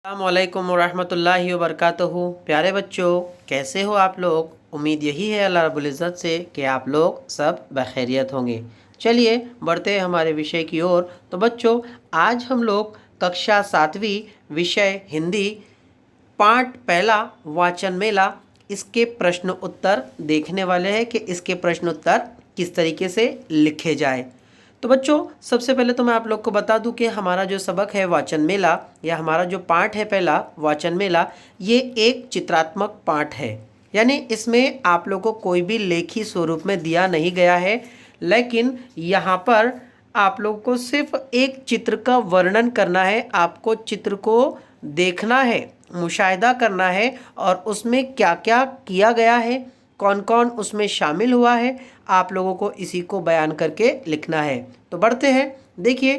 अस्सलामुअलैकुम वरहमतुल्लाहि वबरकातुहू। प्यारे बच्चों, कैसे हो आप लोग। उम्मीद यही है अल्लाह रब्बुल इज़्ज़त से कि आप लोग सब बखैरियत होंगे। चलिए बढ़ते हैं हमारे विषय की ओर। तो बच्चों, आज हम लोग कक्षा 7वीं विषय हिंदी पाठ पहला वाचन मेला इसके प्रश्न उत्तर देखने वाले हैं कि इसके प्रश्न उत्तर किस तरीके से लिखे जाए। तो बच्चों, सबसे पहले तो मैं आप लोग को बता दूं कि हमारा जो सबक है वाचन मेला या हमारा जो पाठ है पहला वाचन मेला, ये एक चित्रात्मक पाठ है। यानी इसमें आप लोग को कोई भी लेखी स्वरूप में दिया नहीं गया है, लेकिन यहाँ पर आप लोग को सिर्फ एक चित्र का वर्णन करना है। आपको चित्र को देखना है, मुशाहिदा करना है और उसमें क्या क्या किया गया है, कौन कौन उसमें शामिल हुआ है, आप लोगों को इसी को बयान करके लिखना है। तो बढ़ते हैं। देखिए,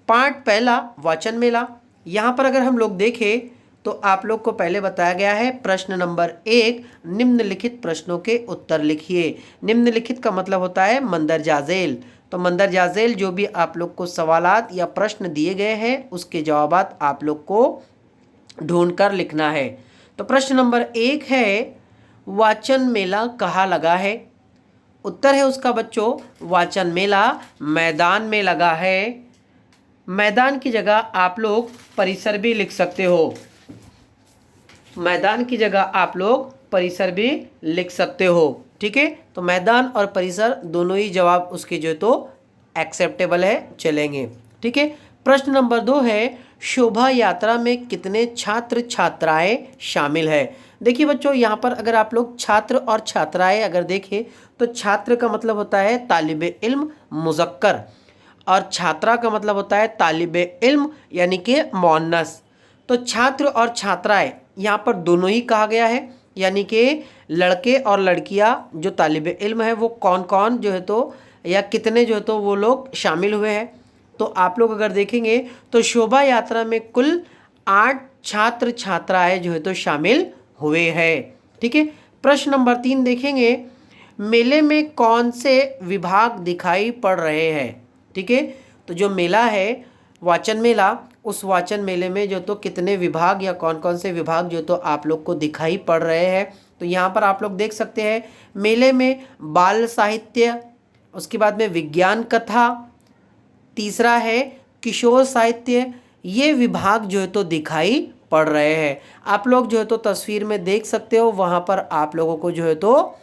पाठ पहला वाचन मेला, यहाँ पर अगर हम लोग देखें तो आप लोग को पहले बताया गया है प्रश्न नंबर 1, निम्नलिखित प्रश्नों के उत्तर लिखिए। निम्नलिखित का मतलब होता है मंदरजा झेल। तो मंदरजा झेल जो भी आप लोग को सवालात या प्रश्न दिए गए हैं उसके जवाबात आप लोग को ढूंढ कर लिखना है। तो प्रश्न नंबर 1 है, वाचन मेला कहाँ लगा है। उत्तर है उसका बच्चों, वाचन मेला मैदान में लगा है। मैदान की जगह आप लोग परिसर भी लिख सकते हो। मैदान की जगह आप लोग परिसर भी लिख सकते हो। ठीक है, तो मैदान और परिसर दोनों ही जवाब उसके जो तो एक्सेप्टेबल है, चलेंगे। ठीक है। प्रश्न नंबर 2 है, शोभा यात्रा में कितने छात्र छात्राएं शामिल है। देखिए बच्चों, यहाँ पर अगर आप लोग छात्र और छात्राएं अगर देखें तो छात्र का मतलब होता है तालिबे इल्म मुज़क्कर और छात्रा का मतलब होता है तालिबे इल्म यानी कि मुअन्नस। तो छात्र और छात्राएं यहाँ पर दोनों ही कहा गया है, यानी कि लड़के और लड़कियाँ जो तालिबे इल्म है वो कौन कौन जो है तो या कितने जो है तो वो लोग शामिल हुए हैं। तो आप लोग अगर देखेंगे तो शोभा यात्रा में कुल 8 छात्र छात्राएं जो है तो शामिल हुए हैं। ठीक है। प्रश्न नंबर 3 देखेंगे, मेले में कौन से विभाग दिखाई पड़ रहे हैं। ठीक है, तो जो मेला है वाचन मेला, उस वाचन मेले में जो तो कितने विभाग या कौन कौन से विभाग जो तो आप लोग को दिखाई पड़ रहे हैं। तो यहाँ पर आप लोग देख सकते हैं मेले में बाल साहित्य, उसके बाद में विज्ञान कथा, तीसरा है किशोर साहित्य, ये विभाग जो है तो दिखाई पड़ रहे हैं। आप लोग जो है तो तस्वीर में देख सकते हो, वहाँ पर आप लोगों को जो है तो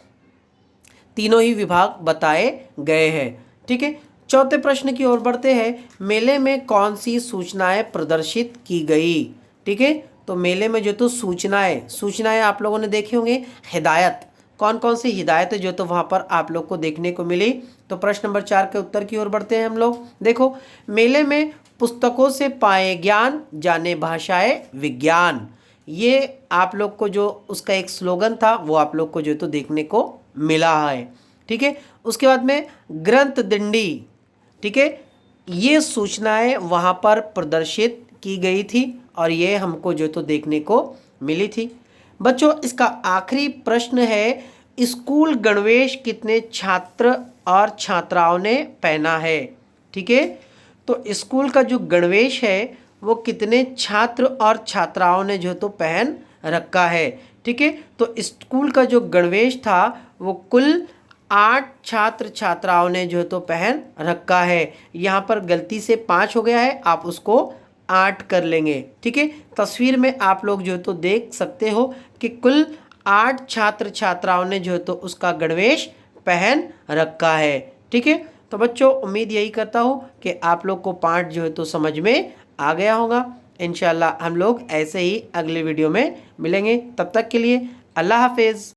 तीनों ही विभाग बताए गए हैं। ठीक है। चौथे प्रश्न की ओर बढ़ते हैं, मेले में कौन सी सूचनाएं प्रदर्शित की गई। ठीक है, तो मेले में जो तो सूचनाएं आप लोगों ने देखे होंगे। हिदायत, कौन कौन सी हिदायतें जो तो वहाँ पर आप लोग को देखने को मिली। तो प्रश्न नंबर 4 के उत्तर की ओर बढ़ते हैं हम लोग। देखो, मेले में पुस्तकों से पाए ज्ञान जाने भाषाएं विज्ञान, ये आप लोग को जो उसका एक स्लोगन था वो आप लोग को जो तो देखने को मिला है। ठीक है। उसके बाद में ग्रंथ दिंडी, ठीक है, ये सूचनाएं वहाँ पर प्रदर्शित की गई थी और ये हमको जो तो देखने को मिली थी। बच्चों, इसका आखिरी प्रश्न है, स्कूल गणवेश कितने छात्र और छात्राओं ने पहना है। ठीक है, तो स्कूल का जो गणवेश है वो कितने छात्र और छात्राओं ने जो तो पहन रखा है। ठीक है, तो स्कूल का जो गणवेश था वो कुल 8 छात्र छात्राओं ने जो तो पहन रखा है। यहाँ पर गलती से 5 हो गया है, आप उसको 8 कर लेंगे। ठीक है, तस्वीर में आप लोग जो तो देख सकते हो कि कुल 8 छात्र छात्राओं ने जो तो उसका गणवेश पहन रखा है। ठीक है, तो बच्चों उम्मीद यही करता हूँ कि आप लोग को पाठ जो है तो समझ में आ गया होगा। इंशाल्लाह हम लोग ऐसे ही अगले वीडियो में मिलेंगे। तब तक के लिए अल्लाह हाफिज़।